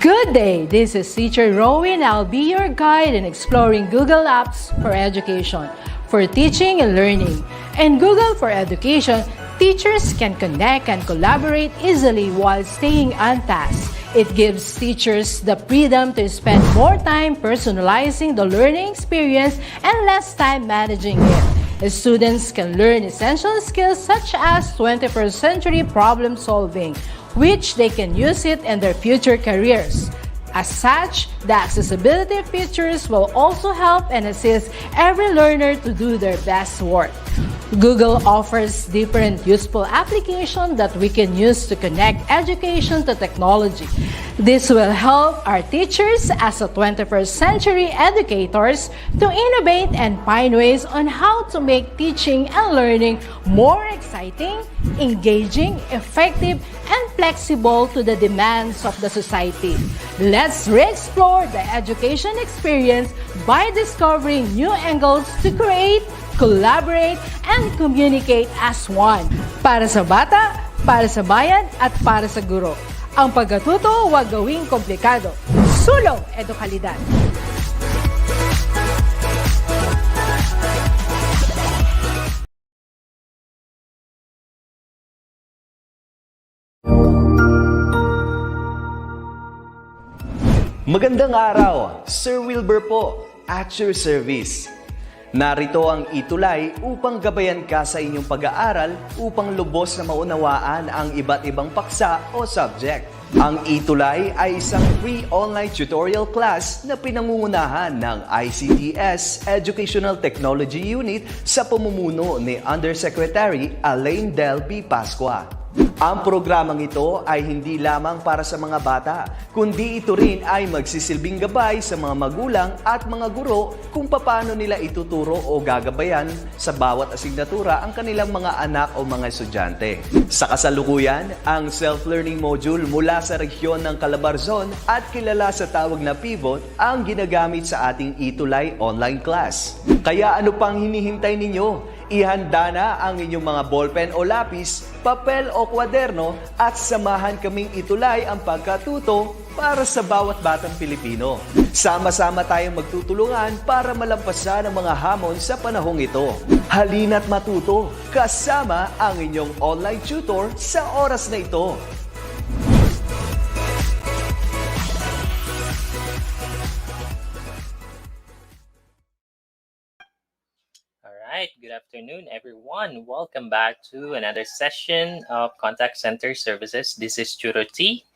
Good day, this is Teacher Rowan. I'll be your guide in exploring Google Apps for education, for teaching and learning. In Google for Education, teachers can connect and collaborate easily while staying on task. It gives teachers the freedom to spend more time personalizing the learning experience and less time managing it. Students can learn essential skills such as 21st century problem solving, which they can use it in their future careers. As such, the accessibility features will also help and assist every learner to do their best work. Google offers different useful applications that we can use to connect education to technology. This will help our teachers as a 21st century educators to innovate and find ways on how to make teaching and learning more exciting, engaging, effective, and flexible to the demands of the society. Let's re-explore the education experience by discovering new angles to create, collaborate, and communicate as one. Para sa bata, para sa bayan, at para sa guro. Ang pagkatuto, huwag gawing komplikado. Sulong edukalidad. Magandang araw, Sir Wilbur po, at your service. Narito ang ETUlay upang gabayan ka sa inyong pag-aaral upang lubos na maunawaan ang iba't ibang paksa o subject. Ang ETUlay ay isang free online tutorial class na pinangungunahan ng DepEd Educational Technology Unit sa pamumuno ni Undersecretary Elaine Del B. Pascua. Ang programang ito ay hindi lamang para sa mga bata, kundi ito rin ay magsisilbing gabay sa mga magulang at mga guro kung paano nila ituturo o gagabayan sa bawat asignatura ang kanilang mga anak o mga estudyante. Sa kasalukuyan, ang self-learning module mula sa rehiyon ng Calabarzon at kilala sa tawag na Pivot ang ginagamit sa ating ETUlay online class. Kaya ano pang hinihintay ninyo? Ihanda na ang inyong mga ballpen o lapis, papel o kwaderno at samahan kaming itulay ang pagkatuto para sa bawat batang Pilipino. Sama-sama tayong magtutulungan para malampasan ang mga hamon sa panahong ito. Halina't matuto kasama ang inyong online tutor sa oras na ito. Alright, good afternoon everyone. Welcome back to another session of Contact Center Services. This is Churo T.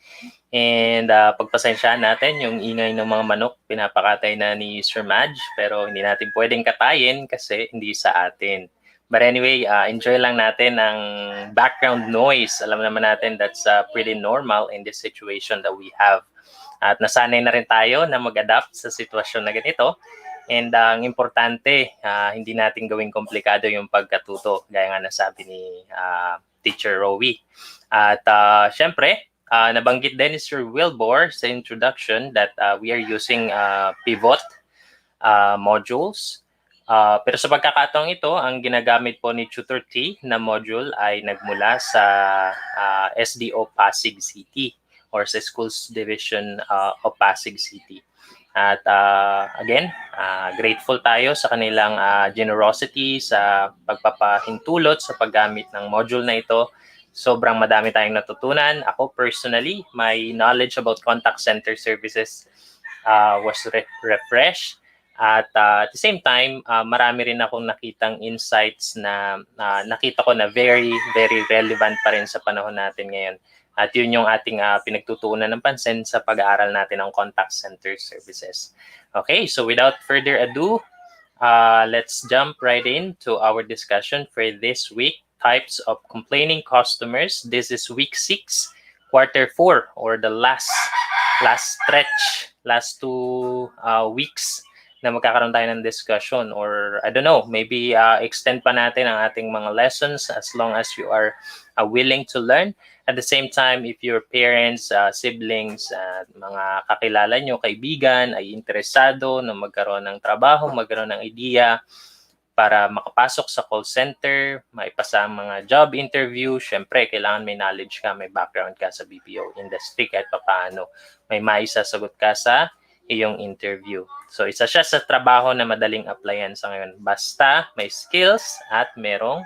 And pagpasensyaan natin yung ingay ng mga manok, pinapakatay na ni Sir Madge, pero hindi natin pwedeng katayin kasi hindi sa atin. But anyway, enjoy lang natin ang background noise. Alam naman natin that's pretty normal in this situation that we have. At nasanay na rin tayo na mag-adapt sa sitwasyon na ganito. And ang importante, hindi natin gawing komplikado yung pagkatuto, gaya nga nasabi ni Teacher Rowie. At syempre, nabanggit din ni Sir Wilbur sa introduction that we are using Pivot modules. Pero sa pagkakataong ito, ang ginagamit po ni Tutor T na module ay nagmula sa SDO Pasig City or sa Schools Division of Pasig City. At again, grateful tayo sa kanilang generosity sa pagpapahintulot sa paggamit ng module na ito. Sobrang madami tayong natutunan. Ako personally, my knowledge about contact center services was refreshed. At at the same time, marami rin akong nakitang insights na nakita ko na very, very relevant pa rin sa panahon natin ngayon. At yun yung ating pinagtutuunan ng pansin sa pag-aaral natin ng contact center services. Okay, so without further ado, let's jump right into our discussion for this week. Types of complaining customers. This is week 6, quarter 4, or the last stretch, last 2 weeks na magkakaroon tayo ng discussion, or I don't know, maybe extend pa natin ang ating mga lessons as long as you are willing to learn. At the same time, if your parents, siblings, mga kakilala nyo, kaibigan ay interesado na magkaroon ng trabaho, magkaroon ng idea, para makapasok sa call center, maipasa ang mga job interview. Syempre, kailangan may knowledge ka, may background ka sa BPO industry kahit papaano. May maisasagot ka sa iyong interview. So, isa siya sa trabaho na madaling applyan sa ngayon. Basta may skills at merong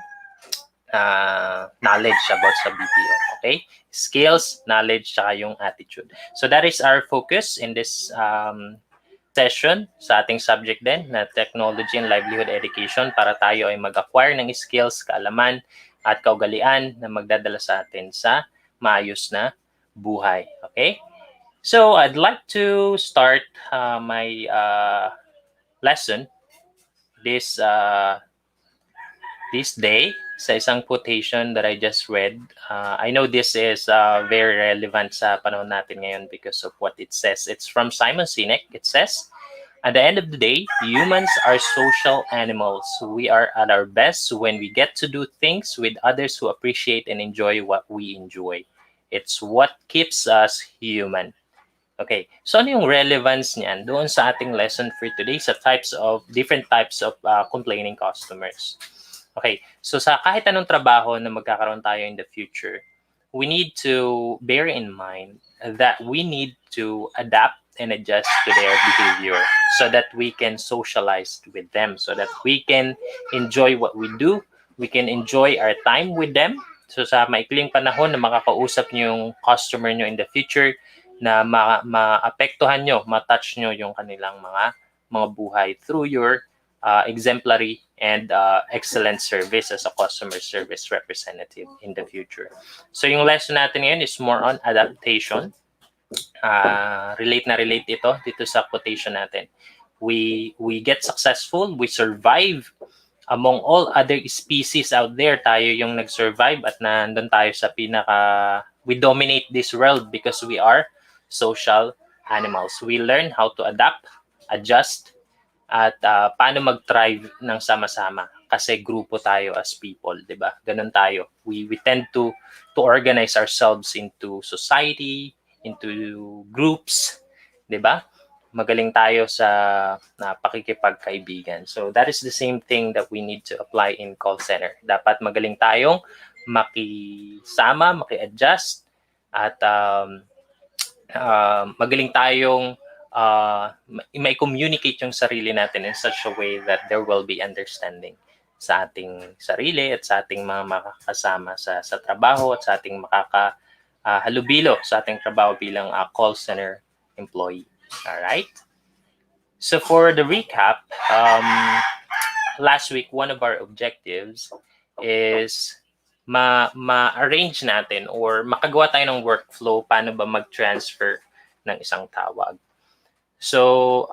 knowledge about sa BPO. Okay? Skills, knowledge, saka yung attitude. So, that is our focus in this session sa ating subject din na Technology and Livelihood Education para tayo ay mag-acquire ng skills, kaalaman, at kaugalian na magdadala sa atin sa maayos na buhay. Okay? So, I'd like to start my lesson this day sa isang quotation that I just read. I know this is very relevant sa panahon natin ngayon because of what it says. It's from Simon Sinek. It says, "At the end of the day, humans are social animals. We are at our best when we get to do things with others who appreciate and enjoy what we enjoy. It's what keeps us human." Okay, so ano yung relevance niyan doon sa ating lesson for today sa different types of complaining customers? Okay, so sa kahit anong trabaho na magkakaroon tayo in the future, we need to bear in mind that we need to adapt and adjust to their behavior so that we can socialize with them, so that we can enjoy what we do, we can enjoy our time with them. So sa maikling panahon na makakausap nyo yung customer nyo in the future, na maapektuhan nyo, matouch nyo yung kanilang mga buhay through your exemplary and excellent service as a customer service representative in the future. So yung lesson natin ngayon is more on adaptation. Relate dito sa quotation natin. We get successful, we survive among all other species out there. Tayo yung nag-survive at nandun tayo sa we dominate this world because we are social animals. We learn how to adapt, adjust, at paano mag-thrive ng sama-sama kasi grupo tayo as people, 'di ba? Ganun tayo. We tend to organize ourselves into society, into groups, 'di ba? Magaling tayo sa pakikipagkaibigan. So that is the same thing that we need to apply in call center. Dapat magaling tayong makisama, maki-adjust, at magaling tayong may communicate yung sarili natin in such a way that there will be understanding sa ating sarili at sa ating mga makakasama sa trabaho at sa ating makakahalubilo sa ating trabaho bilang call center employee. Alright? So for the recap, last week, one of our objectives is ma-arrange natin or makagawa tayo ng workflow paano ba mag-transfer ng isang tawag. So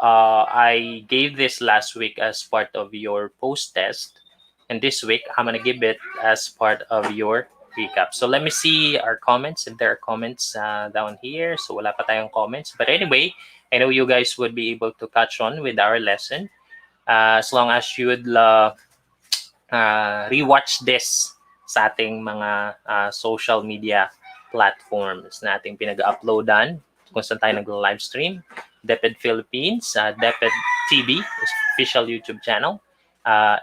I gave this last week as part of your post-test. And this week, I'm going to give it as part of your recap. So let me see our comments, if there are comments down here. So wala pa tayong comments. But anyway, I know you guys would be able to catch on with our lesson as long as you would rewatch this sa ating mga social media platforms na ating pinag-uploadan kung saan tayo nag-live stream. DepEd Philippines, DepEd TV, official YouTube channel,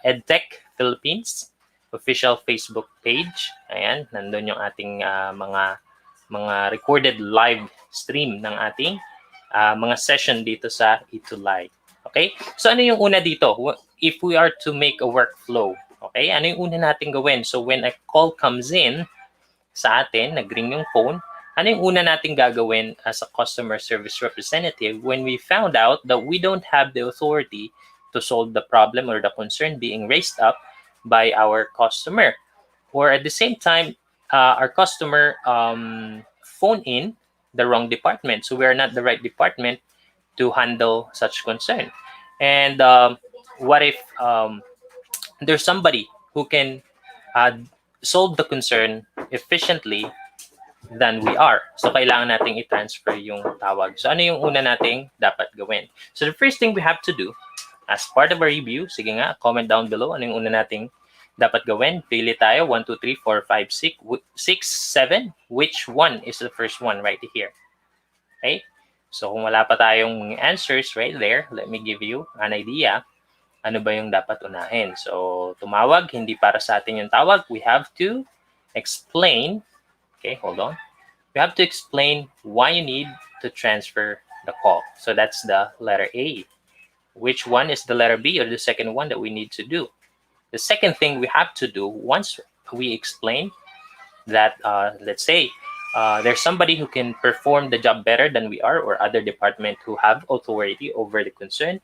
Edtech Philippines, official Facebook page. Ayan, nandun yung ating mga recorded live stream ng ating mga session dito sa ETUlay. Okay? So ano yung una dito? If we are to make a workflow, okay? Ano yung una natin gawin? So when a call comes in sa atin, nag-ring yung phone, ano yung una natin gagawin as a customer service representative when we found out that we don't have the authority to solve the problem or the concern being raised up by our customer? Or at the same time, our customer phone in the wrong department. So we are not the right department to handle such concern. And what if there's somebody who can solve the concern efficiently than we are? So kailangan nating i-transfer yung tawag. So ano yung una nating dapat gawin? So the first thing we have to do as part of our review, sige nga, comment down below ano yung una nating dapat gawin. Pili tayo, 1, 2, 3, 4, 5, 6, 7. Which one is the first one right here? Okay? So kung wala pa tayong answers right there, let me give you an idea ano ba yung dapat unahin. So, tumawag, hindi para sa atin yung tawag. We have to explain, okay, hold on. We have to explain why you need to transfer the call. So that's the letter A. Which one is the letter B, or the second one that we need to do? The second thing we have to do once we explain that, let's say, there's somebody who can perform the job better than we are, or other department who have authority over the concern.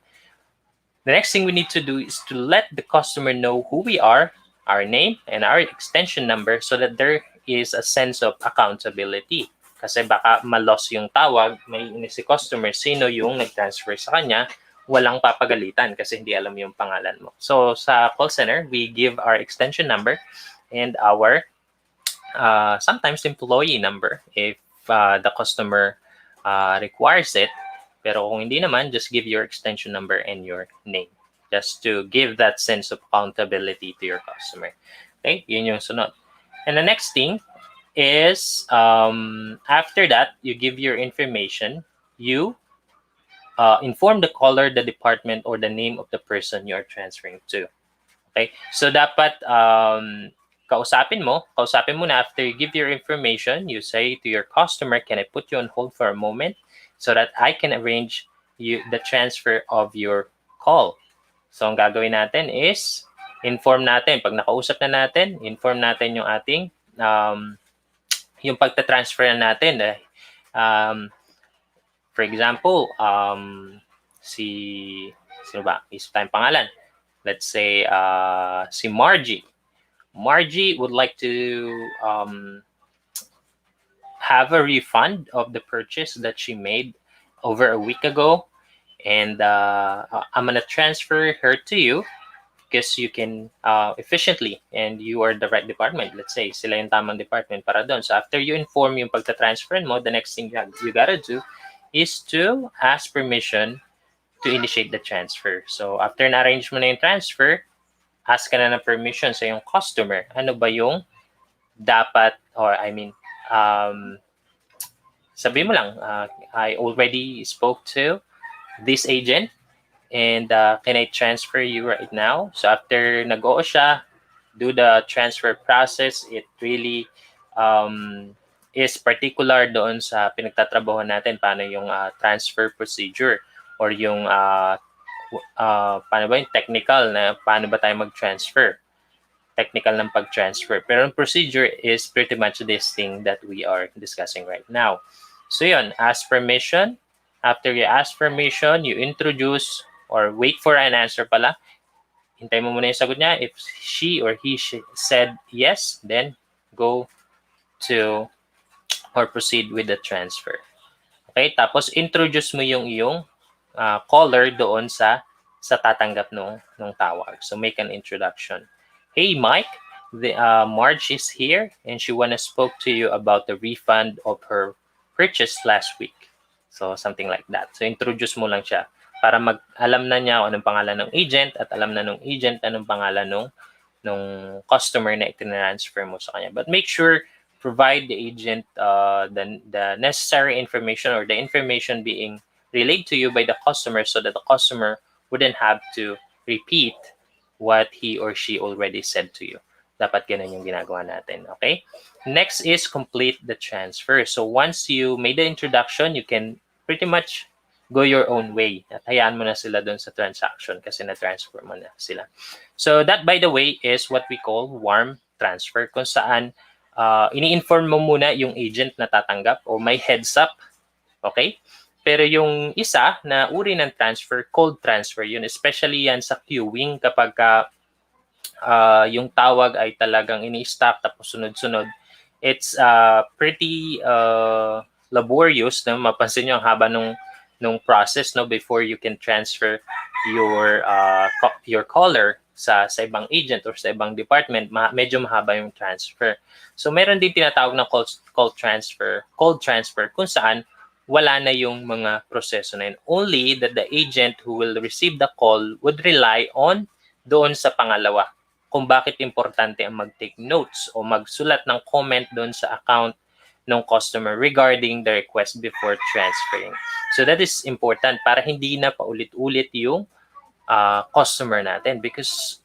The next thing we need to do is to let the customer know who we are, our name, and our extension number, so that there is a sense of accountability. Kasi baka malos yung tawag, may inis si customer, sino yung nag-transfer sa kanya, walang papagalitan kasi hindi alam yung pangalan mo. So sa call center, we give our extension number and our sometimes employee number if the customer requires it. Pero kung hindi naman, just give your extension number and your name, just to give that sense of accountability to your customer. Okay, yun yung sunod. And the next thing is, after that, you give your information, you inform the caller, the department, or the name of the person you are transferring to. Okay, so dapat kausapin mo na after you give your information, you say to your customer, can I put you on hold for a moment so that I can arrange the transfer of your call. So ang gagawin natin is inform natin. Pag nakausap na natin, inform natin yung ating yung pagta-transfer natin. For example, sino ba? Isip tayong pangalan. Let's say si Margie. Margie would like to have a refund of the purchase that she made over a week ago, and I'm gonna transfer her to you because you can efficiently, and you are the right department. Let's say sila yung tamang department para doon. So after you inform yung pagta-transfer mo, the next thing you gotta do is to ask permission to initiate the transfer. So after na-arrange mo na yung transfer, ask ka na ng permission sa yung customer. Ano ba yung dapat, or I mean, sabi mo lang, I already spoke to this agent and can I transfer you right now? So after nag-oo siya, do the transfer process, it really is particular doon sa pinagtatrabaho natin, paano yung transfer procedure, or yung paano ba yung technical na paano ba tayo mag-transfer, technical ng pag-transfer. Pero ang procedure is pretty much this thing that we are discussing right now. So yun, ask permission. After you ask permission, you introduce, or wait for an answer pala. Hintay mo muna yung sagot niya. If she or he said yes, then go to or proceed with the transfer. Okay, tapos introduce mo yung iyong caller doon sa tatanggap nung tawag. So make an introduction. Hey Mike, Marge is here and she wanna spoke to you about the refund of her purchase last week. So something like that. So introduce mo lang siya para alam na niya anong pangalan ng agent at alam na nung agent anong pangalan nung customer na itinransfer mo sa kanya. But make sure provide the agent the necessary information, or the information being relayed to you by the customer, so that the customer wouldn't have to repeat what he or she already said to you. Dapat ganun yung ginagawa natin, okay? Next is complete the transfer. So once you made the introduction, you can pretty much go your own way. At hayaan mo na sila doon sa transaction kasi na-transfer mo na sila. So that, by the way, is what we call warm transfer, kung saan ini-inform mo muna yung agent na tatanggap o may heads up, okay? Pero yung isa na uri ng transfer, cold transfer yun. Especially yan sa queuing kapag yung tawag ay talagang ini-stack tapos sunod-sunod. It's pretty laborious. No? Mapansin nyo ang haba nung process, no, before you can transfer your caller sa ibang agent or sa ibang department. Medyo mahaba yung transfer. So meron din tinatawag na cold transfer kung saan wala na yung mga proseso na yun. Only that the agent who will receive the call would rely on doon sa pangalawa. Kung bakit importante ang mag-take notes o magsulat ng comment doon sa account ng customer regarding the request before transferring. So that is important para hindi na paulit-ulit yung customer natin, because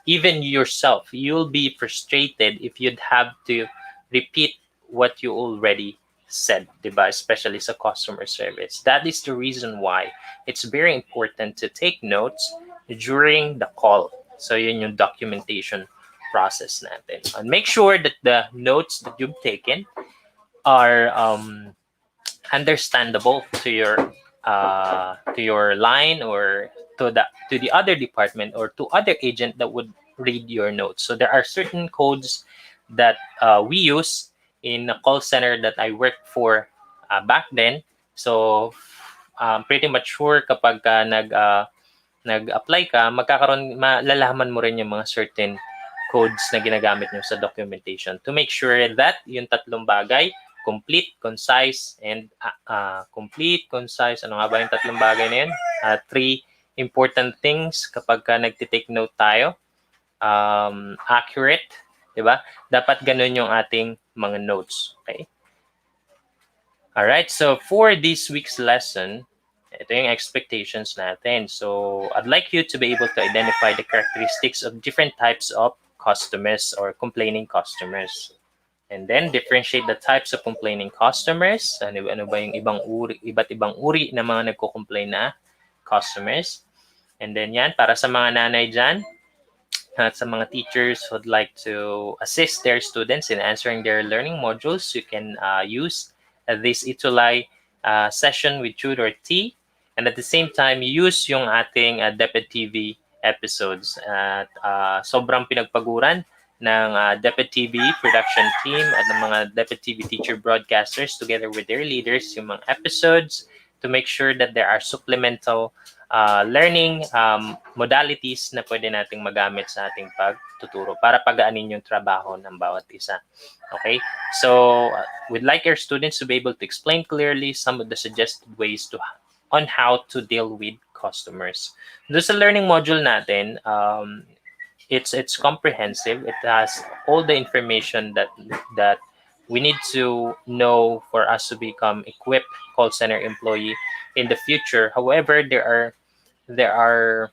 even yourself, you'll be frustrated if you'd have to repeat what you already said, diba? Especially sa customer service. That is the reason why it's very important to take notes during the call. So yun yung documentation process natin. And make sure that the notes that you've taken are understandable to your line, or to the other department, or to other agent that would read your notes. So there are certain codes that we use in a call center that I worked for back then. So pretty much sure kapag nag-apply ka, malalaman mo rin yung mga certain codes na ginagamit nyo sa documentation to make sure that yung tatlong bagay, complete, concise, and complete, concise, ano nga ba yung tatlong bagay na yun? Three important things kapag nagtitake note tayo. Accurate, di ba? Dapat ganun yung ating mga notes. Okay? Alright, so for this week's lesson, ito yung expectations natin. So I'd like you to be able to identify the characteristics of different types of customers or complaining customers. And then differentiate the types of complaining customers. Ano ba yung iba't ibang uri na mga nagko-complain na customers. And then yan, para sa mga nanay dyan, at sa mga teachers who would like to assist their students in answering their learning modules, you can use this ETUlay session with Tutor T. And at the same time, use yung ating DepEd TV episodes. At sobrang pinagpaguran ng DepEd TV production team at ng mga DepEd TV teacher broadcasters together with their leaders yung mga episodes to make sure that there are supplemental learning modalities na pwede nating magamit sa ating pagtuturo para pagaanin yung trabaho ng bawat isa. Okay? So, we'd like our students to be able to explain clearly some of the suggested ways on how to deal with customers. Doon sa learning module natin, it's comprehensive. It has all the information that we need to know for us to become equipped call center employee in the future. However, there are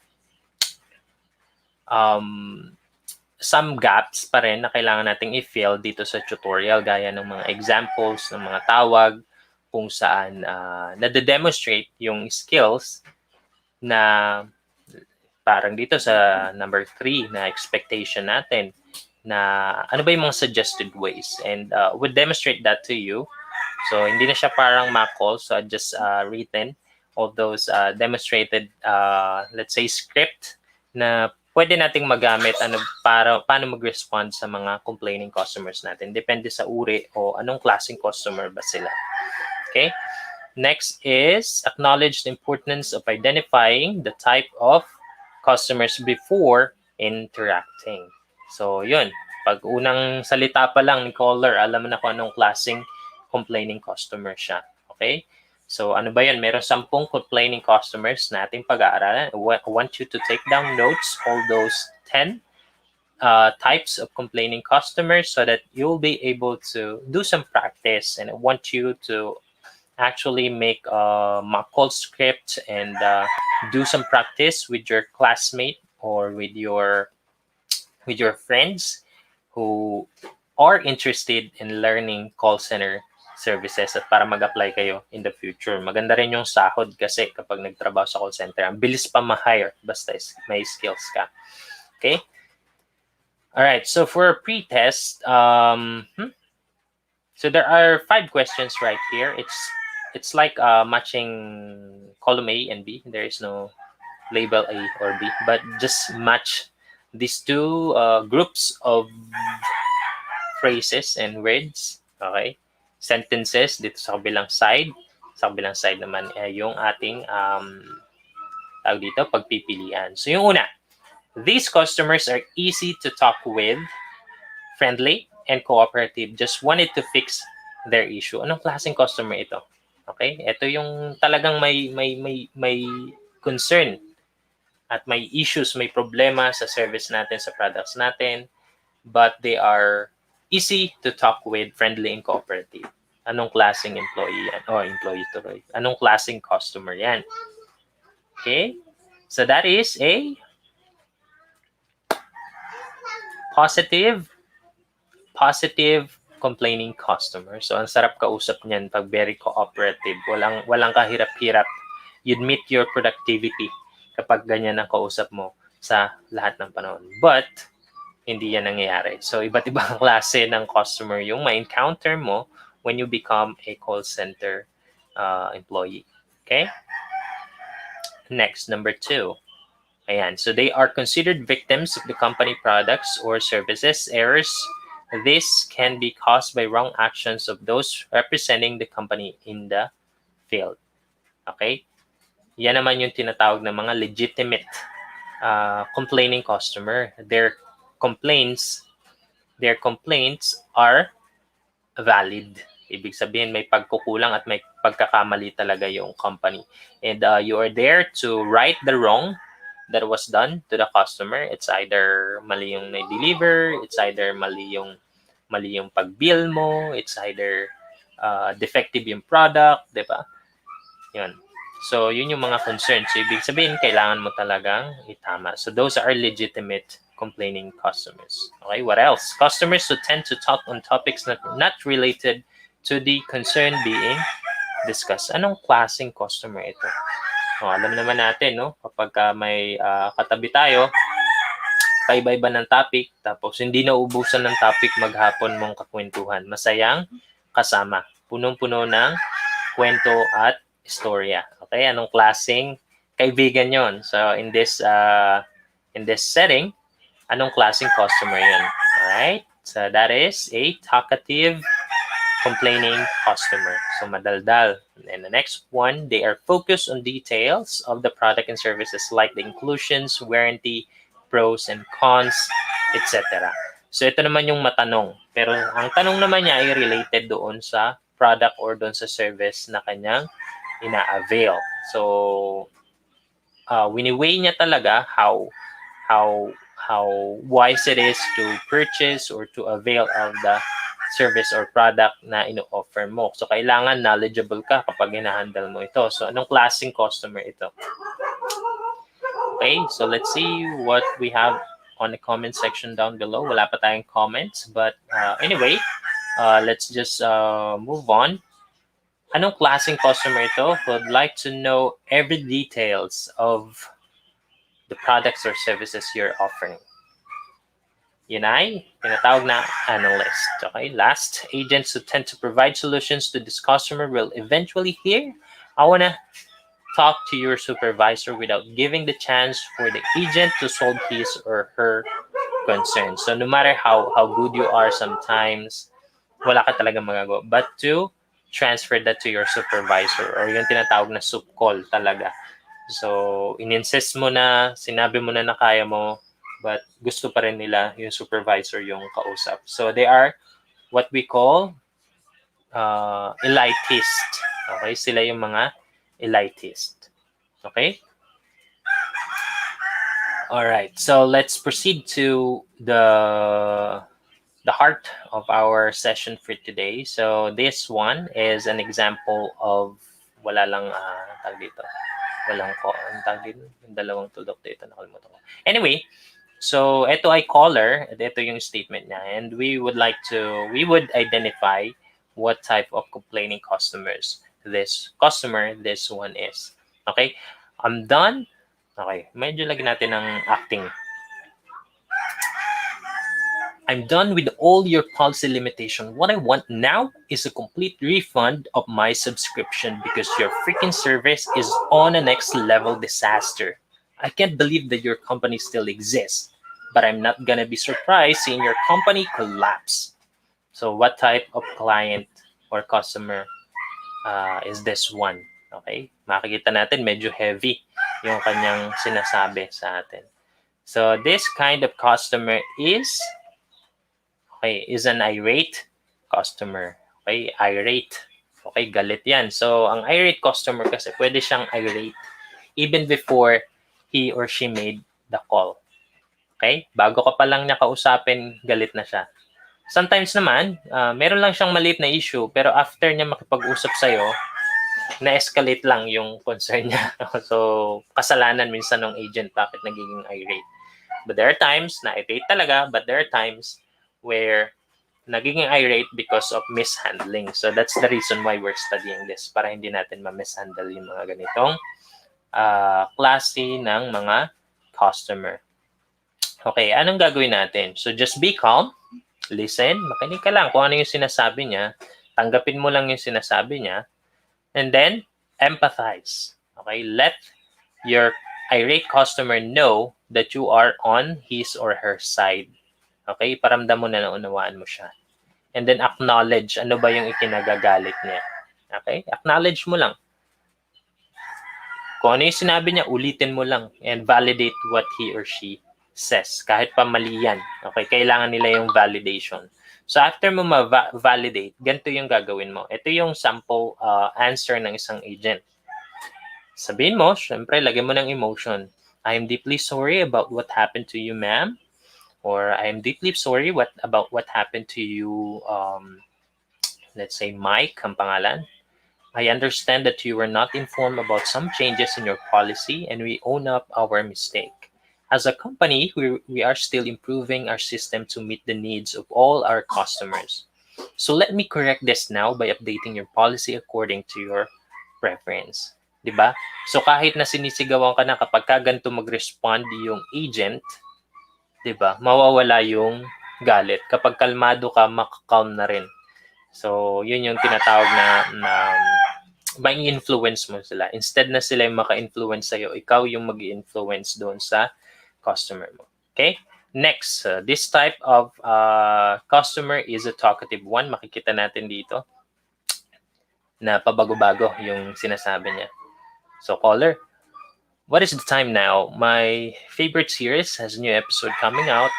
some gaps pa rin na kailangan nating i-fill dito sa tutorial, gaya ng mga examples ng mga tawag kung saan nade-demonstrate yung skills na parang dito sa number 3 na expectation natin, na ano ba yung mga suggested ways, and we'll demonstrate that to you. So hindi na siya parang mock call, so I just written all those demonstrated let's say script na pwede nating magamit paano mag-respond sa mga complaining customers natin, depende sa uri o anong klaseng customer ba sila. Okay? Next is acknowledge the importance of identifying the type of customers before interacting. So, yun. Pag unang salita pa lang ni caller, alam mo na kung anong klaseng complaining customer siya. Okay? So, ano ba yun? Meron 10 complaining customers na ating pag-aaralan. I want you to take down notes, all those 10 types of complaining customers, so that you'll be able to do some practice. And I want you to actually make a mock call script and do some practice with your classmate or with your friends who are interested in learning call center services, at para mag-apply kayo in the future. Maganda rin yung sahod kasi kapag nagtrabaho sa call center, ang bilis pa ma-hire basta may skills ka. Okay? Alright, so for pre-test, so there are 5 questions right here. It's like matching column A and B. There is no label A or B, but just match these two groups of phrases and words. Okay? Sentences dito sa kabilang side. Sa kabilang side naman yung ating tawag dito, pagpipilian. So yung una, these customers are easy to talk with, friendly, and cooperative. Just wanted to fix their issue. Anong klaseng customer ito? Okay? Ito yung talagang may concern at may issues, may problema sa service natin, sa products natin, but they are easy to talk with, friendly, and cooperative. Anong klaseng employee yan? O employee tuloy. Anong klaseng customer yan? Okay? So that is a positive complaining customer. So ang sarap kausap niyan pag very cooperative. Walang kahirap-hirap. You'd meet your productivity kapag ganyan ang kausap mo sa lahat ng panahon. But hindi yan nangyayari. So iba't ibang klase ng customer yung ma-encounter mo when you become a call center employee. Okay? Next, number 2. Ayan. So they are considered victims of the company products or services errors. This can be caused by wrong actions of those representing the company in the field. Okay? Yan naman yung tinatawag na mga legitimate complaining customer. Their complaints are valid. Ibig sabihin may pagkukulang at may pagkakamali talaga yung company. And you are there to right the wrong that was done to the customer. It's either mali yung na-deliver, it's either mali yung pag-bill mo, it's either defective yung product, di ba? Yun. So, yun yung mga concerns. So, ibig sabihin, kailangan mo talagang itama. So, those are legitimate complaining customers. Okay, what else? Customers who tend to talk on topics not related to the concern being discussed. Anong klaseng customer ito? Alam naman natin, no? Kapag may katabi tayo, kaiba-iba ng topic, tapos hindi naubusan ng topic maghapon mong kakwentuhan. Masayang kasama. Punong-puno ng kwento at istorya. Okay, anong klaseng kaibigan yon? So in this setting, anong klaseng customer yon? Alright, so that is a talkative complaining customer. So madaldal. And the next one, they are focused on details of the product and services like the inclusions, warranty, pros and cons, etc. So ito naman yung matanong. Pero ang tanong naman niya ay related doon sa product or doon sa service na kanyang ina-avail. So wini-weigh niya talaga how wise it is to purchase or to avail of the service or product na ino-offer mo. So kailangan knowledgeable ka kapag hina-handle mo ito. So anong klaseng customer ito? Okay, so let's see what we have on the comment section down below. Wala pa tayong comments, but anyway, let's just move on. Anong klaseng customer ito? Would like to know every details of the products or services you're offering. Yun ay tinatawag na analyst. Okay, last, agents who tend to provide solutions to this customer will eventually hear, I wanna talk to your supervisor without giving the chance for the agent to solve his or her concerns. So no matter how good you are, sometimes wala ka talaga magagawa but to transfer that to your supervisor or yung tinatawag na sup call talaga. So in-insist mo na, sinabi mo na kaya mo, but gusto pa rin nila yung supervisor yung kausap. So they are what we call elitist. Okay, sila yung mga elitist. Okay? All right. So let's proceed to the heart of our session for today. So this one is an example of wala lang tag dito. Walang ko ang tag dito. Yung dalawang tuldok dito nakalimutan ko. Anyway, so ito ay caller, ito yung statement niya, and we would identify what type of complaining customers this one is. Okay? I'm done. Okay, medyo lagyan natin ng acting. I'm done with all your policy limitation. What I want now is a complete refund of my subscription because your freaking service is on a next level disaster. I can't believe that your company still exists, but I'm not gonna be surprised seeing your company collapse. So what type of client or customer is this one? Okay, makikita natin medyo heavy yung kanyang sinasabi sa atin. So this kind of customer is an irate customer. Okay, irate. Okay, galit yan. So ang irate customer kasi pwede siyang irate even before he or she made the call. Okay? Bago ka pa lang niya kausapin, galit na siya. Sometimes naman, meron lang siyang maliit na issue, pero after niya makipag-usap sa'yo, na-escalate lang yung concern niya. So, kasalanan minsan ng agent bakit nagiging irate. But there are times na irate talaga, but there are times where nagiging irate because of mishandling. So, that's the reason why we're studying this, para hindi natin ma-mishandle yung mga ganitong klase ng mga customer. Okay, anong gagawin natin? So, just be calm. Listen, makinig ka lang kung ano yung sinasabi niya. Tanggapin mo lang yung sinasabi niya. And then, empathize. Okay, let your irate customer know that you are on his or her side. Okay, paramdam mo na naunawaan mo siya. And then, acknowledge ano ba yung ikinagagalit niya. Okay, acknowledge mo lang. Kung ano yung sinabi niya, ulitin mo lang and validate what he or she says. Kahit pa mali yan. Okay, kailangan nila yung validation. So after mo ma-validate, ganito yung gagawin mo. Ito yung sample answer ng isang agent. Sabihin mo, syempre, lagyan mo ng emotion. I am deeply sorry about what happened to you, ma'am. Or I am deeply sorry about what happened to you, let's say Mike, ang pangalan. I understand that you were not informed about some changes in your policy and we own up our mistake. As a company, we are still improving our system to meet the needs of all our customers. So let me correct this now by updating your policy according to your preference. Diba? So kahit na sinisigawan ka na kapag ka ganito mag-respond yung agent, diba? Mawawala yung galit. Kapag kalmado ka, makakalm na rin. So yun yung tinatawag na may influence mo sila. Instead na sila yung maka-influence sa'yo, ikaw yung mag-influence doon sa customer mo. Okay? Next, this type of customer is a talkative one. Makikita natin dito na pabago-bago yung sinasabi niya. So, caller, what is the time now? My favorite series has a new episode coming out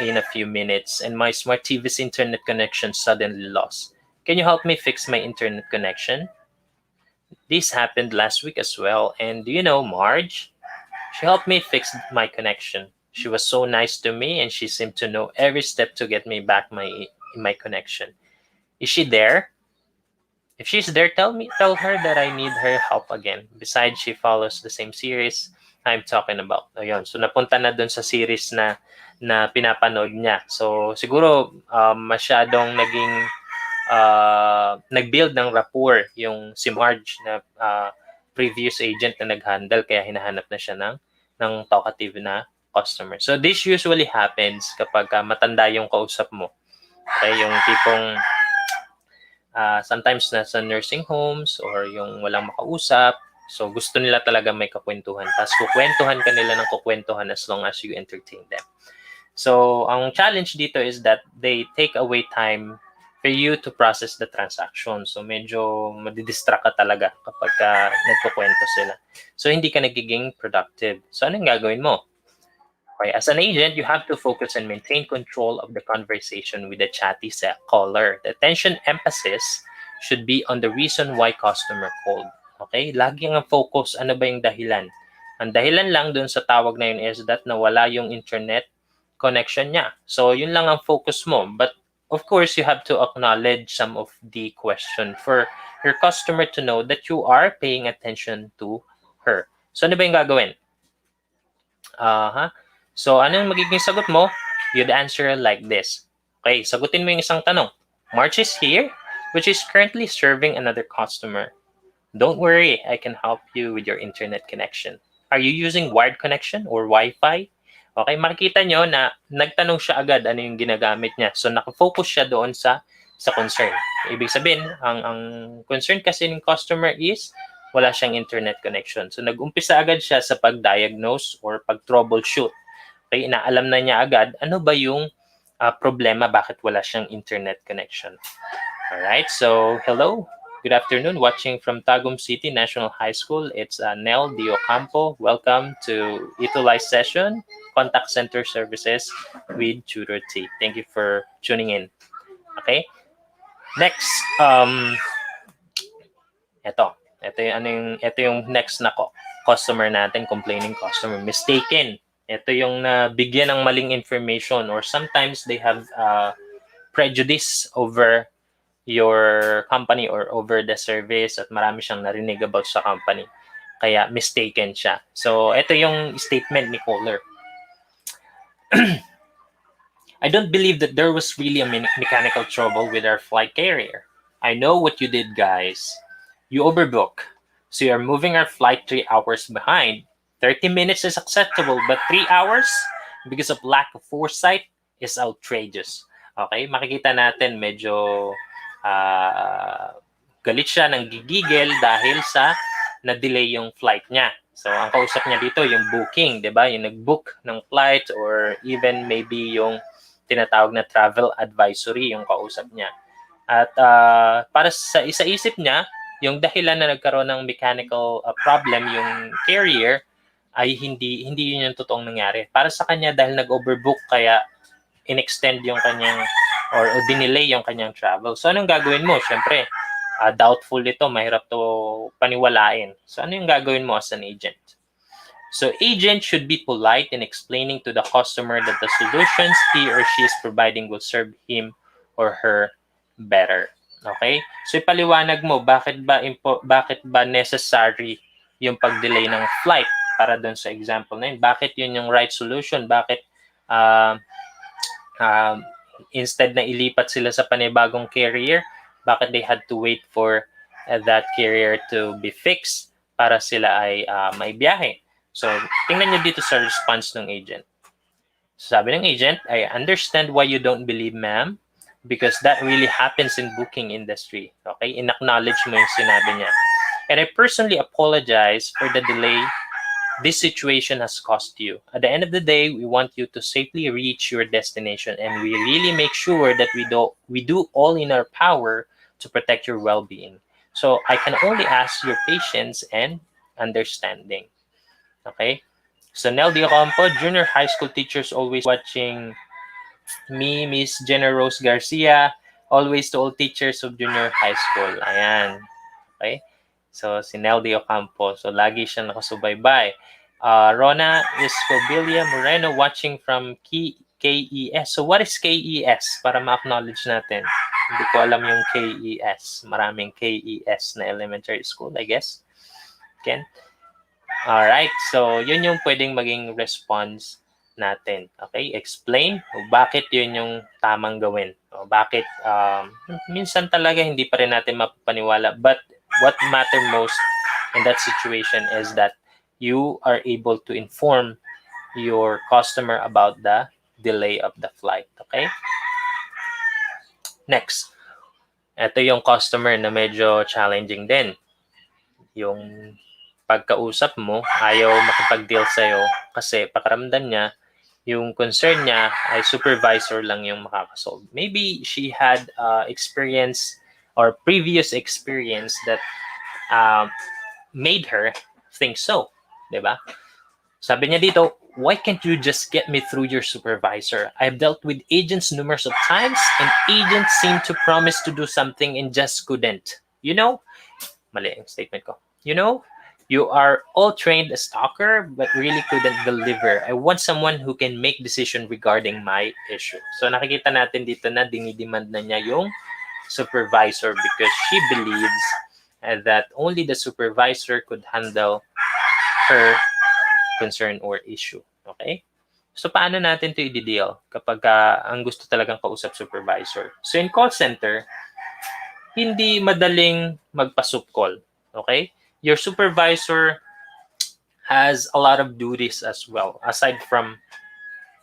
in a few minutes and my smart TV's internet connection suddenly lost. Can you help me fix my internet connection? This happened last week as well. And do you know Marge? She helped me fix my connection. She was so nice to me and she seemed to know every step to get me back my connection. Is she there? If she's there, tell her that I need her help again. Besides, she follows the same series I'm talking about. Ayun. So napunta na dun sa series na pinapanood niya. So siguro masyadong nag-build ng rapport yung si Marge na previous agent na nag-handle kaya hinahanap na siya ng talkative na customer. So this usually happens kapag matanda yung kausap mo. Okay, yung tipong sometimes nasa nursing homes or yung walang makausap. So gusto nila talaga may kakwentuhan. Tapos kukwentuhan ka nila ng kukwentuhan as long as you entertain them. So ang challenge dito is that they take away time for you to process the transaction. So medyo madidistract ka talaga kapag nagkukwento sila. So hindi ka nagiging productive. So anong gagawin mo? Okay, as an agent, you have to focus and maintain control of the conversation with the chatty caller. The attention emphasis should be on the reason why customer called. Okay, lagi ang focus, ano ba yung dahilan? Ang dahilan lang dun sa tawag na yun is that nawala yung internet connection niya. So yun lang ang focus mo. But of course, you have to acknowledge some of the question for your customer to know that you are paying attention to her. So ano ba yung gagawin? So, ano yung magiging sagot mo? You'd answer like this. Okay, sagutin mo yung isang tanong. March is here, which is currently serving another customer. Don't worry, I can help you with your internet connection. Are you using wired connection or Wi-Fi? Okay, makikita nyo na nagtanong siya agad ano yung ginagamit niya. So, nakafocus siya doon sa concern. Ibig sabihin, ang concern kasi ng customer is wala siyang internet connection. So, nag-umpisa agad siya sa pag-diagnose or pag-troubleshoot. Okay, inaalam na niya agad ano ba yung problema, bakit wala siyang internet connection. Alright, so hello, good afternoon, watching from Tagum City National High School. It's Nel Diocampo. Welcome to ETUlay session, Contact Center Services with Tutor T. Thank you for tuning in. Okay, next, ito yung next na customer natin, complaining customer, mistaken. Ito yung nabigyan ng maling information or sometimes they have prejudice over your company or over the service at marami siyang narinig about sa company. Kaya mistaken siya. So, ito yung statement ni caller. I don't believe that there was really a mechanical trouble with our flight carrier. I know what you did, guys. You overbook. So you're moving our flight 3 hours behind. 30 minutes is acceptable, but 3 hours because of lack of foresight is outrageous. Okay, makikita natin medyo galit siya, nang gigigil dahil sa na-delay yung flight niya. So, ang kausap niya dito, yung booking, di ba? Yung nag-book ng flight or even maybe yung tinatawag na travel advisory yung kausap niya. At para sa isa-isip niya, yung dahilan na nagkaroon ng mechanical problem yung carrier ay hindi yun yung totoong nangyari. Para sa kanya dahil nag-overbook kaya in-extend yung kanyang or dinelay yung kanyang travel. So anong gagawin mo? Syempre, doubtful ito, mahirap to paniwalain. So ano yung gagawin mo as an agent? So agent should be polite in explaining to the customer that the solutions he or she is providing will serve him or her better. Okay? So ipaliwanag mo bakit ba necessary yung pag-delay ng flight para doon sa example na yun. Bakit yun yung right solution? Bakit instead na ilipat sila sa panibagong carrier, bakit they had to wait for that carrier to be fixed para sila ay maibiyahe? So, tingnan nyo dito sa response ng agent. Sabi ng agent, I understand why you don't believe, ma'am, because that really happens in booking industry. Okay? In-acknowledge mo yung sinabi niya. And I personally apologize for the delay this situation has cost you. At the end of the day, we want you to safely reach your destination, and we really make sure that we do all in our power to protect your well-being. So I can only ask your patience and understanding. Okay? So Nel Diocampo, junior high school teachers always watching me, Miss Jenna Rose Garcia, always to all teachers of junior high school. Ayan. Okay? So, si Neldy Ocampo. So, lagi siya nakasubaybay. Rona Escobilia Moreno watching from KES. So, what is KES? Para ma-acknowledge natin. Hindi ko alam yung KES. Maraming KES na elementary school, I guess. Ken? Alright. So, yun yung pwedeng maging response natin. Okay? Explain bakit yun yung tamang gawin. O bakit minsan talaga hindi pa rin natin mapapaniwala. But what matter most in that situation is that you are able to inform your customer about the delay of the flight. Okay? Next. Ito yung customer na medyo challenging din. Yung pagkausap mo, ayaw makipag-deal sa'yo kasi pakaramdam niya, yung concern niya ay supervisor lang yung makakasolve. Maybe she had experience or previous experience that made her think so. Diba? Sabi niya dito, why can't you just get me through your supervisor? I've dealt with agents numerous of times and agents seem to promise to do something and just couldn't. You know, mali ang statement ko. You know, you are all trained as stalker but really couldn't deliver. I want someone who can make decision regarding my issue. So nakikita natin dito na dinidemand na niya yung supervisor because she believes that only the supervisor could handle her concern or issue. Okay? So paano natin ito i-deal kapag ang gusto talagang kausap supervisor? So in call center, hindi madaling magpa-sup call. Okay? Your supervisor has a lot of duties as well aside from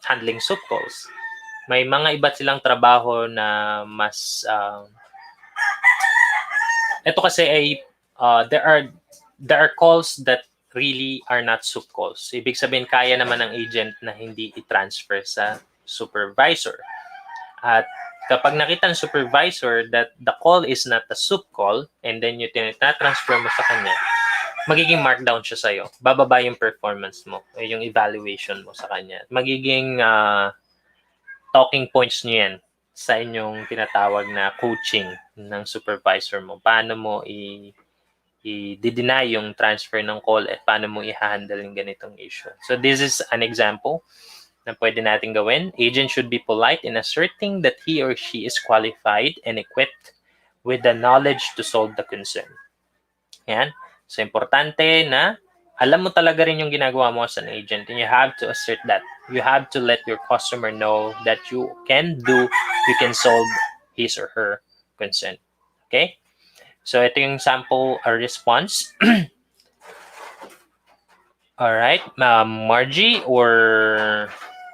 handling sup calls. May mga iba silang trabaho na mas ito kasi ay there are calls that really are not sup calls. Ibig sabihin kaya naman ng agent na hindi i-transfer sa supervisor. At kapag nakita ng supervisor that the call is not a sup call and then you transfer mo sa kanya, magiging markdown siya sa'yo. Bababa yung performance mo, yung evaluation mo sa kanya. Magiging talking points nyo yan sa inyong tinatawag na coaching ng supervisor mo. Paano mo i-deny yung transfer ng call at paano mo i-handle yung ganitong issue. So this is an example na pwede natin gawin. Agent should be polite in asserting that he or she is qualified and equipped with the knowledge to solve the concern. Yan. So, importante na alam mo talaga rin yung ginagawa mo as an agent, and you have to assert that. You have to let your customer know that you can solve his or her concern. Okay? So, ito yung sample response. Alright, Margie or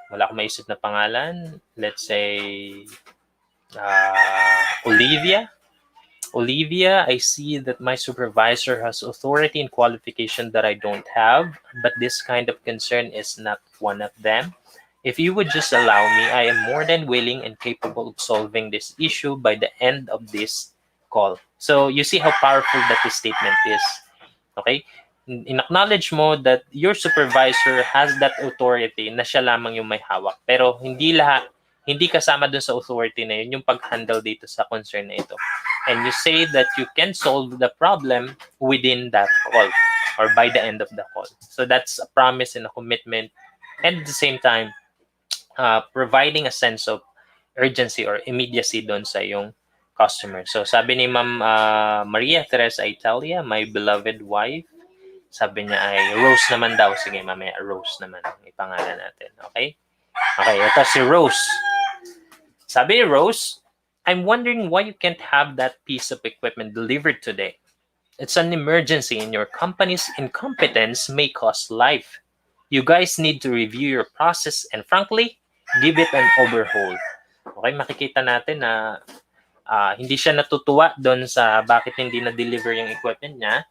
wala akong maisip na pangalan. Let's say Olivia. Olivia, I see that my supervisor has authority and qualification that I don't have, but this kind of concern is not one of them. If you would just allow me, I am more than willing and capable of solving this issue by the end of this call. So you see how powerful that this statement is. Okay? In-acknowledge mo that your supervisor has that authority na siya lamang yung may hawak. Pero hindi kasama dun sa authority na yun yung pag-handle dito sa concern na ito. And you say that you can solve the problem within that call or by the end of the call. So that's a promise and a commitment, and at the same time, providing a sense of urgency or immediacy doon sa yung customer. So sabi ni Ma'am Maria Teresa Italia, my beloved wife, sabi niya ay Rose naman daw. Sige, mamaya Rose naman ang ipangalan natin. Okay? Okay, ito si Rose. Sabi ni Rose, I'm wondering why you can't have that piece of equipment delivered today. It's an emergency and your company's incompetence may cost life. You guys need to review your process and frankly, give it an overhaul. Okay, makikita natin na hindi siya natutuwa doon sa bakit hindi na-deliver yung equipment niya.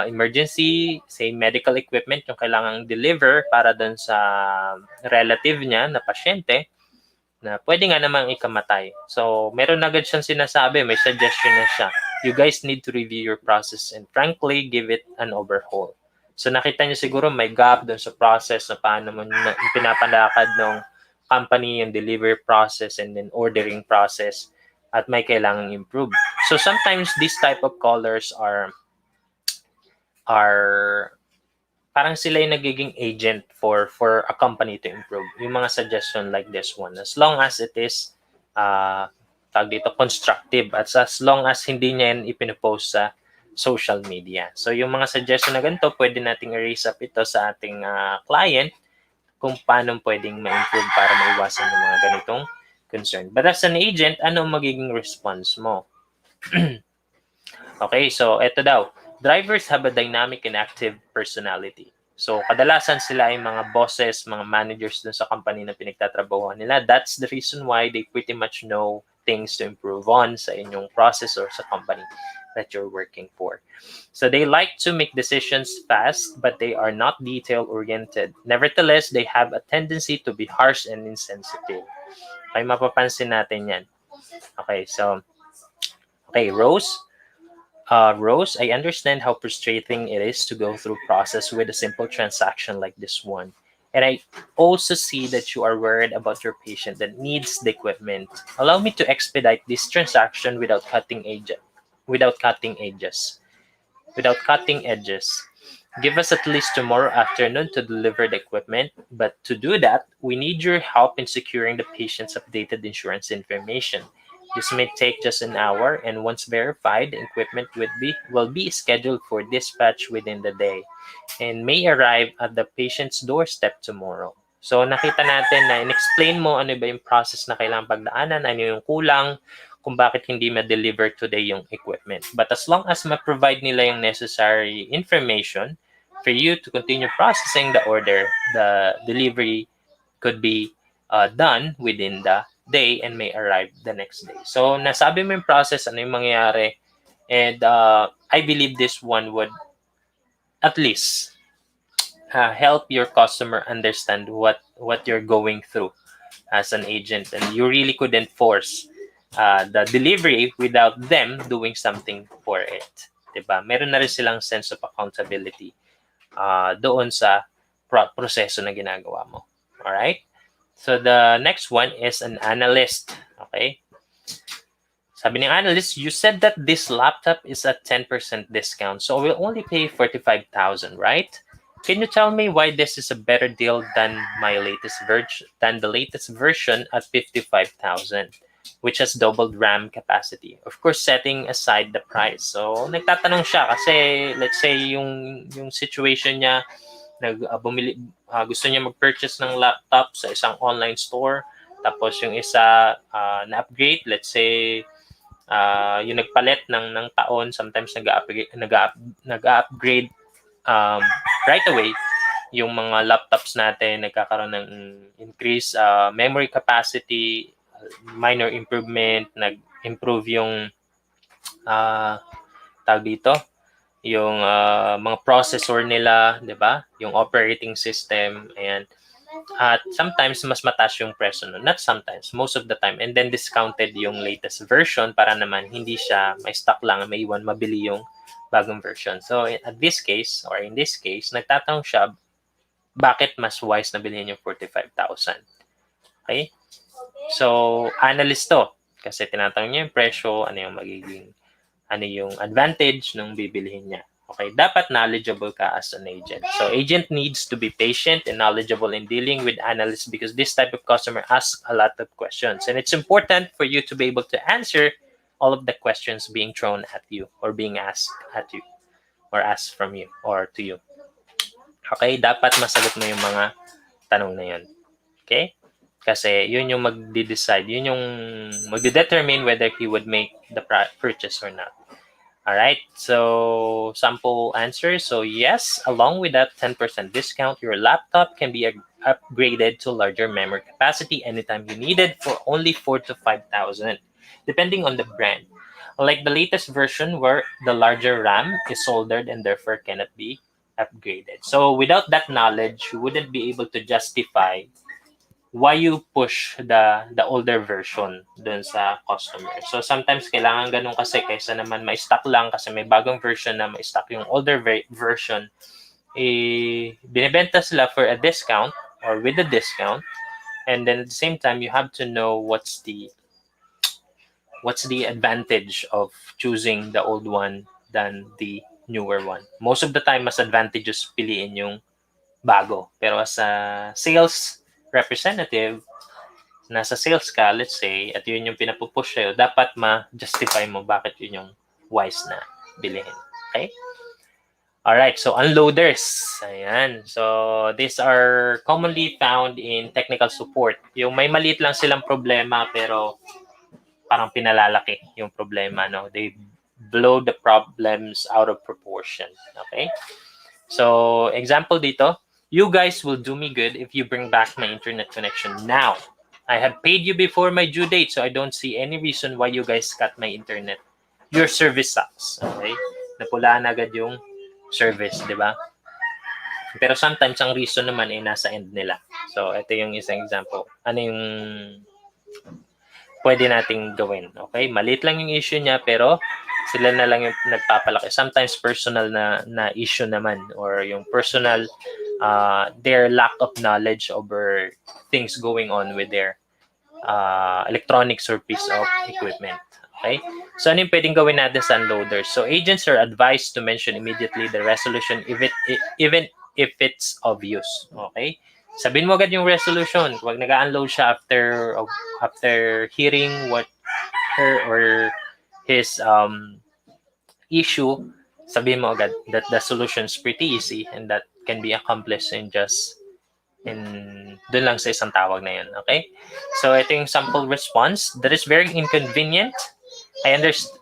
Emergency, say medical equipment yung kailangang deliver para doon sa relative niya na pasyente na pwede nga namang ikamatay. So, meron agad siyang sinasabi, may suggestion na siya. You guys need to review your process and frankly, give it an overhaul. So, nakita niyo siguro may gap doon sa process na paano mo pinapalakad ng company yung delivery process and then ordering process at may kailangang improve. So, sometimes these type of callers are parang sila yung nagiging agent for a company to improve. Yung mga suggestion like this one. As long as it is constructive at as long as hindi niya yan ipinopost sa social media. So yung mga suggestion na ganito, pwede nating i-raise up ito sa ating client kung paano pwedeng ma-improve para maiwasan yung mga ganitong concern. But as an agent, ano magiging response mo? Okay, so eto daw. Drivers have a dynamic and active personality. So, kadalasan sila ay mga bosses, mga managers dun sa company na pinagtatrabahuan nila. That's the reason why they pretty much know things to improve on sa inyong process or sa company that you're working for. So, they like to make decisions fast, but they are not detail-oriented. Nevertheless, they have a tendency to be harsh and insensitive. Okay, mapapansin natin yan. Okay, so, Rose, I understand how frustrating it is to go through process with a simple transaction like this one. And I also see that you are worried about your patient that needs the equipment. Allow me to expedite this transaction without cutting edges. Give us at least tomorrow afternoon to deliver the equipment. But to do that, we need your help in securing the patient's updated insurance information. This may take just an hour, and once verified, the equipment will be scheduled for dispatch within the day and may arrive at the patient's doorstep tomorrow. So nakita natin na in-explain mo ano ba yung process na kailangang pagdaanan, ano yung kulang, kung bakit hindi ma-deliver today yung equipment. But as long as ma-provide nila yung necessary information for you to continue processing the order, the delivery could be done within the day and may arrive the next day. So, nasabi mo yung process, ano yung mangyayari, and I believe this one would at least help your customer understand what you're going through as an agent, and you really couldn't force the delivery without them doing something for it. Diba? Meron na rin silang sense of accountability doon sa proseso na ginagawa mo. Alright? So the next one is an analyst. Okay? Sabi ng analyst, you said that this laptop is at 10% discount, so we'll only pay 45,000, right? Can you tell me why this is a better deal than the latest version at 55,000? which has doubled RAM capacity. Of course, setting aside the price. So, nagtatanong siya kasi let's say yung situation niya, gusto niya mag-purchase ng laptop sa isang online store, tapos yung isa na-upgrade, let's say yung nagpalit ng taon, sometimes nag-upgrade right away. Yung mga laptops natin nagkakaroon ng increase memory capacity, minor improvement, nag-improve yung tawag dito, yung mga processor nila, 'di ba? Yung operating system, and at sometimes mas mataas yung presyo nun. Not sometimes, most of the time. And then discounted yung latest version para naman hindi siya may stock lang, may iwan, mabili yung bagong version. So at this case, or in this case, nagtatanong siya, bakit mas wise na bilhin yung 45,000? Okay? So, analyst to. Kasi tinatanong niya yung presyo, ano yung advantage nung bibilihin niya. Okay, dapat knowledgeable ka as an agent. So, agent needs to be patient and knowledgeable in dealing with analysts because this type of customer asks a lot of questions. And it's important for you to be able to answer all of the questions being thrown at you or being asked at you or asked from you or to you. Okay, dapat masagot mo yung mga tanong na yun. Okay? Kasi yun yung magde-decide, yun yung magde-determine whether he would make the purchase or not. All right, so sample answer. So yes, along with that 10% discount, your laptop can be upgraded to larger memory capacity anytime you need it for only 4,000 to 5,000, depending on the brand. Like the latest version where the larger RAM is soldered and therefore cannot be upgraded. So without that knowledge, you wouldn't be able to justify why you push the older version dun sa customer. So sometimes kailangan ganun kasi kaysa naman ma-stock lang kasi may bagong version na ma-stock yung older version, binibenta sila for a discount or with a discount, and then at the same time you have to know what's the advantage of choosing the old one than the newer one. Most of the time mas advantageous piliin yung bago. Pero as a sales representative, nasa sales ka, let's say, at yun yung pinapupush sa'yo, dapat ma-justify mo bakit yun yung wise na bilihin. Okay? Alright, so unloaders. Ayan. So, these are commonly found in technical support. Yung may maliit lang silang problema, pero parang pinalalaki yung problema, no? They blow the problems out of proportion. Okay? So, example dito, you guys will do me good if you bring back my internet connection now. I have paid you before my due date, so I don't see any reason why you guys cut my internet. Your service sucks. Okay? Napulaan agad yung service, di ba? Pero sometimes, ang reason naman ay nasa end nila. So, ito yung isang example. Ano yung pwede nating gawin? Okay? Maliit lang yung issue niya, pero sila na lang yung nagpapalaki. Sometimes personal na issue naman, or yung personal their lack of knowledge over things going on with their electronics or piece of equipment. Okay? So ano yung pwedeng gawin natin sa unloaders? So agents are advised to mention immediately the resolution even if it's obvious. Okay? Sabihin mo agad yung resolution. Huwag nag-unload siya after hearing what her or his issue, sabihin mo agad that the solution is pretty easy and that can be accomplished in dun lang sa isang tawag na yun. Okay? So, ito yung sample response. That is very inconvenient. I understand.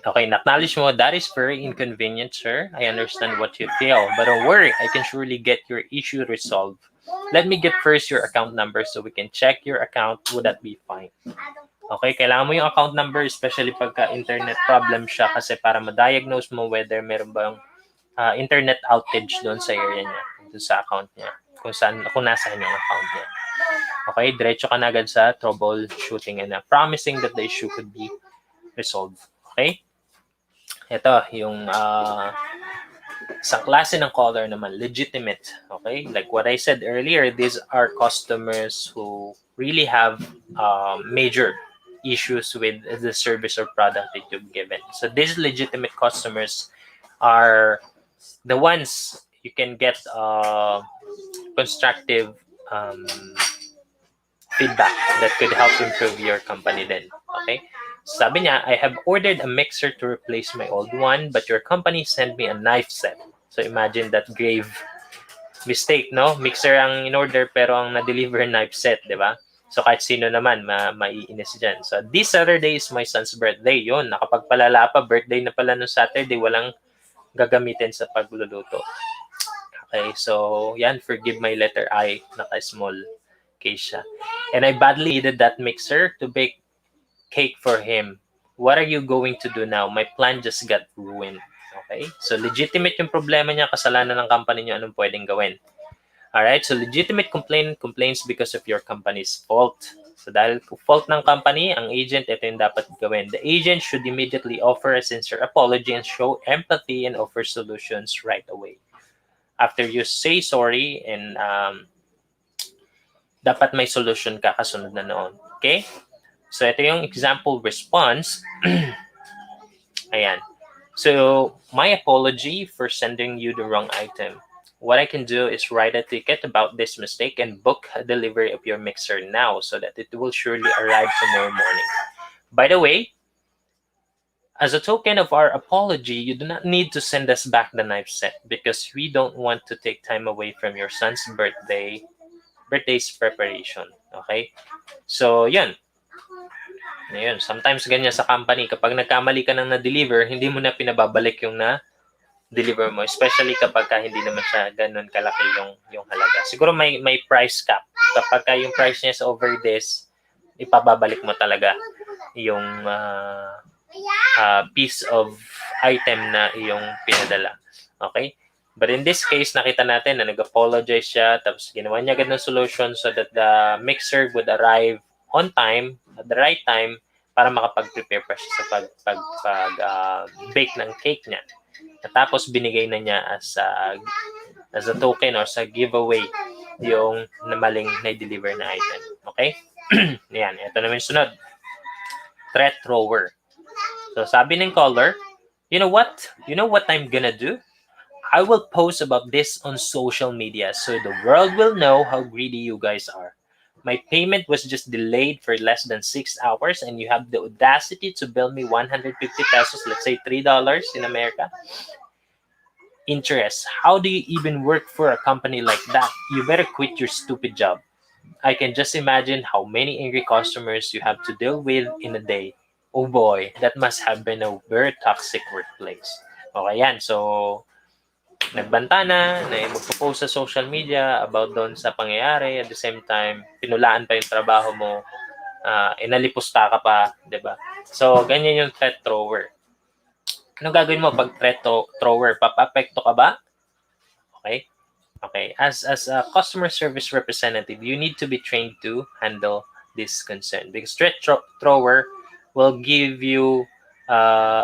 Okay, acknowledge mo, that is very inconvenient, sir. I understand what you feel. But don't worry, I can surely get your issue resolved. Let me get first your account number so we can check your account. Would that be fine? Okay, kailangan mo yung account number, especially pagka internet problem siya, kasi para ma-diagnose mo whether meron bang internet outage doon sa area niya, doon sa account niya, kung nasaan yung account niya. Okay, diretso ka na agad sa troubleshooting and promising that the issue could be resolved. Okay? Ito, yung isang klase ng caller naman, legitimate. Okay? Like what I said earlier, these are customers who really have major issues with the service or product that you've given. So these legitimate customers are the ones you can get constructive feedback that could help improve your company then. Okay? Sabi niya, I have ordered a mixer to replace my old one, but your company sent me a knife set. So imagine that grave mistake, no? Mixer ang in-order pero ang na-deliver knife set, di ba? So kahit sino naman, maiinis dyan. So this Saturday is my son's birthday. Yun, nakapagpalala pa, birthday na pala no Saturday, walang gagamitin sa pagluluto. Okay, so yan, forgive my letter I, naka-small case siya. And I badly needed that mixer to bake cake for him. What are you going to do now? My plan just got ruined. Okay? So, legitimate yung problema niya, kasalanan ng company niyo, anong pwedeng gawin? Alright? So, legitimate complaints because of your company's fault. So, dahil fault ng company, ang agent, ito yung dapat gawin. The agent should immediately offer a sincere apology and show empathy and offer solutions right away. After you say sorry and dapat may solution ka kasunod na noon. Okay? So, ito yung example response. Ayan. So, my apology for sending you the wrong item. What I can do is write a ticket about this mistake and book a delivery of your mixer now so that it will surely arrive tomorrow morning. By the way, as a token of our apology, you do not need to send us back the knife set because we don't want to take time away from your son's birthday's preparation. Okay? So, yun. Ayun, sometimes ganyan sa company, kapag nagkamali ka ng na-deliver, hindi mo na pinababalik yung na-deliver mo, especially kapag hindi naman siya ganun kalaki yung halaga. Siguro may price cap. Kapag yung price niya is over this, ipababalik mo talaga yung piece of item na iyong pinadala. Okay? But in this case, nakita natin na nag-apologize siya, tapos ginawa niya agad ng solution so that the mixer would arrive on time, at the right time, para makapag-prepare pa siya sa pag-bake ng cake niya. At tapos binigay na niya as a token or sa giveaway yung maling na-deliver na item. Okay? Yan, ito naman yung sunod. Threat thrower. So sabi ng caller, you know what I'm gonna do? I will post about this on social media so the world will know how greedy you guys are. My payment was just delayed for less than 6 hours and you have the audacity to bill me 150 pesos, let's say $3 in America. Interest. How do you even work for a company like that? You better quit your stupid job. I can just imagine how many angry customers you have to deal with in a day. Oh boy, that must have been a very toxic workplace. Okay yan. So, nagbanta na magpo-post sa social media about doon sa pangyayari. At the same time, pinulaan pa yung trabaho mo. Inalipusta ka pa, di ba? So, ganyan yung threat thrower. Anong gagawin mo pag threat thrower? Papapekto ka ba? Okay? Okay. As a customer service representative, you need to be trained to handle this concern because threat thrower will give you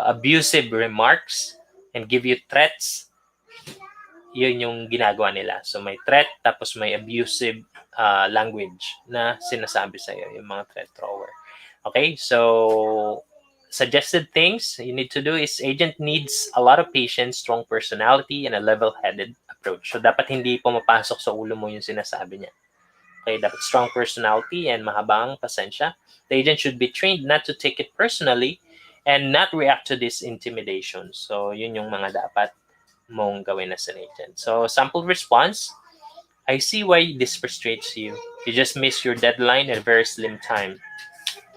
abusive remarks and give you threats. Yun yung ginagawa nila. So may threat tapos may abusive language na sinasabi sa iyo yung mga threat thrower. Okay? So suggested things you need to do is agent needs a lot of patience, strong personality, and a level-headed approach. So dapat hindi pumapasok sa ulo mo yung sinasabi niya. Okay? Dapat strong personality and mahabang pasensya. The agent should be trained not to take it personally and not react to this intimidation. So yun yung mga dapat mong gawin as an agent. So, sample response, I see why this frustrates you. You just missed your deadline at a very slim time.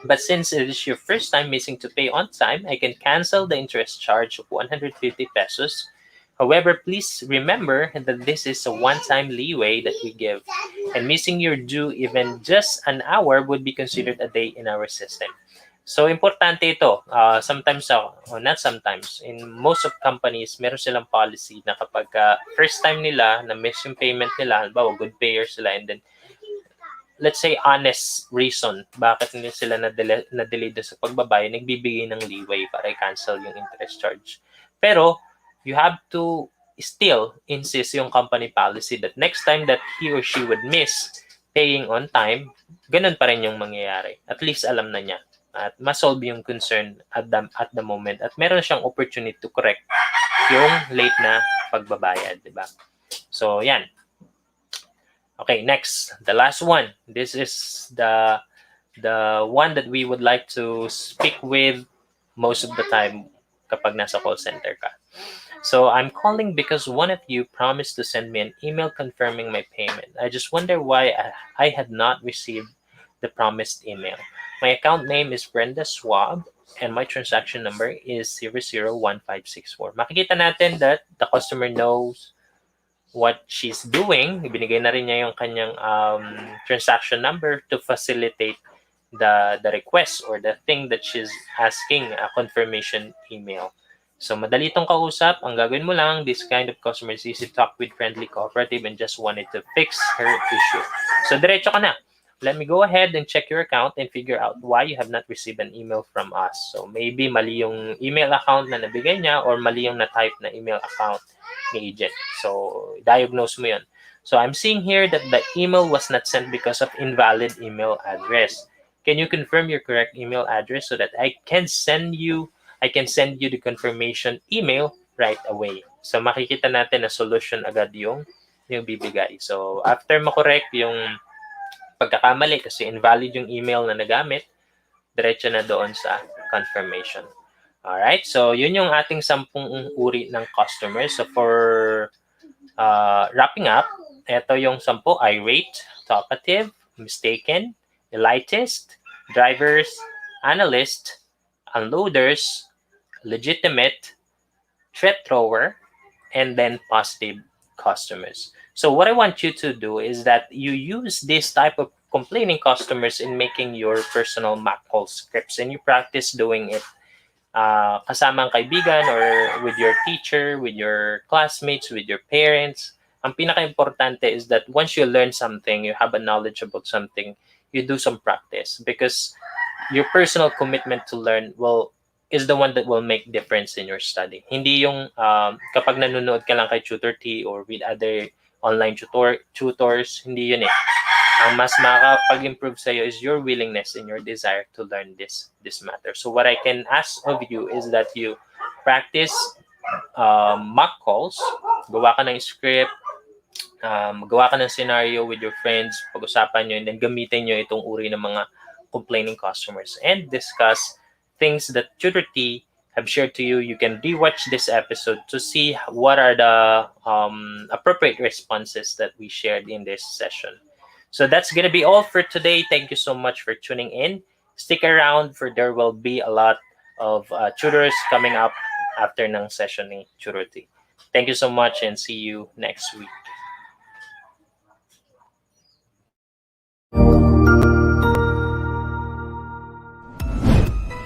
But since it is your first time missing to pay on time, I can cancel the interest charge of 150 pesos. However, please remember that this is a one-time leeway that we give, and missing your due even just an hour would be considered a day in our system. So, importante ito. Sometimes, not sometimes, in most of companies, meron silang policy na kapag first time nila na miss yung payment nila, halimbawa, good payer sila, and then, let's say, honest reason bakit nila sila na-delay sa pagbabayad, nagbibigay ng leeway para i-cancel yung interest charge. Pero, you have to still insist yung company policy that next time that he or she would miss paying on time, ganun pa rin yung mangyayari. At least alam na niya. At ma-solve yung concern at the moment. At meron siyang opportunity to correct yung late na pagbabayad, di ba? So, yan. Okay, next, the last one. This is the one that we would like to speak with most of the time kapag nasa call center ka. So I'm calling because one of you promised to send me an email confirming my payment. I just wonder why I had not received the promised email. My account name is Brenda Schwab and my transaction number is 001564. Makikita natin that the customer knows what she's doing. Ibinigay na rin niya yung kanyang transaction number to facilitate the request or the thing that she's asking, a confirmation email. So madali itong kausap. Ang gagawin mo lang, this kind of customer is easy to talk with, friendly, cooperative, and just wanted to fix her issue. So diretso ka na. Let me go ahead and check your account and figure out why you have not received an email from us. So maybe mali yung email account na nabigay niya or mali yung na-type na email account ni agent. So diagnose mo yun. So I'm seeing here that the email was not sent because of invalid email address. Can you confirm your correct email address so that I can send you the confirmation email right away? So makikita natin na solution agad yung bibigay. So after makorek yung pagkakamali kasi invalid yung email na nagamit, diretso na doon sa confirmation. Alright, so yun yung ating 10 uri ng customers. So for wrapping up, ito yung 10: irate, talkative, mistaken, elitist, drivers, analyst, unloaders, legitimate, threat thrower, and then positive customers. So what I want you to do is that you use this type of complaining customers in making your personal mock call scripts and you practice doing it kasama ang kaibigan or with your teacher, with your classmates, with your parents. Ang pinaka-importante is that once you learn something, you have a knowledge about something, you do some practice because your personal commitment to learn is the one that will make difference in your study. Hindi yung kapag nanonood ka lang kay Tutor T or with other online tutors, hindi yun eh. Ang mas makakapag-improve sa'yo is your willingness and your desire to learn this matter. So what I can ask of you is that you practice mock calls, gawa ka ng script, gawa ka ng scenario with your friends, pag-usapan nyo, and then gamitin nyo itong uri ng mga complaining customers and discuss things that Tutor T have shared to you. You can rewatch this episode to see what are the appropriate responses that we shared in this session. So that's going to be all for today. Thank you so much for tuning in. Stick around for there will be a lot of tutors coming up after ng session ni Tutor T. Thank you so much and see you next week.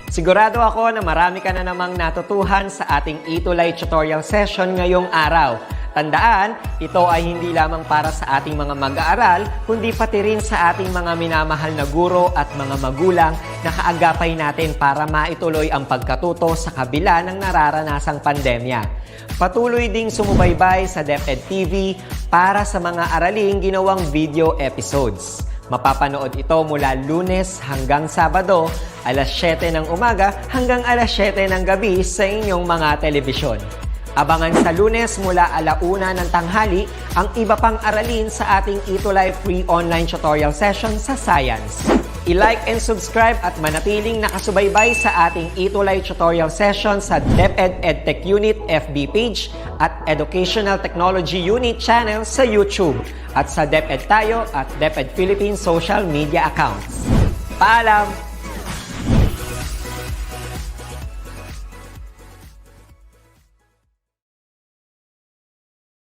Sigurado ako na marami ka na namang natutuhan sa ating ETUlay tutorial session ngayong araw. Tandaan, ito ay hindi lamang para sa ating mga mag-aaral, kundi pati rin sa ating mga minamahal na guro at mga magulang na kaagapay natin para maituloy ang pagkatuto sa kabila ng nararanasang pandemya. Patuloy ding sumubaybay sa DepEd TV para sa mga araling ginawang video episodes. Mapapanood ito mula Lunes hanggang Sabado, alas 7 ng umaga hanggang alas 7 ng gabi sa inyong mga telebisyon. Abangan sa Lunes mula 1:00 ng tanghali ang iba pang aralin sa ating ETUlay free online tutorial session sa Science. I-like and subscribe at manatiling nakasubaybay sa ating ETUlay tutorial session sa DepEd Edtech Unit FB page at Educational Technology Unit channel sa YouTube at sa DepEd Tayo at DepEd Philippines social media accounts. Paalam!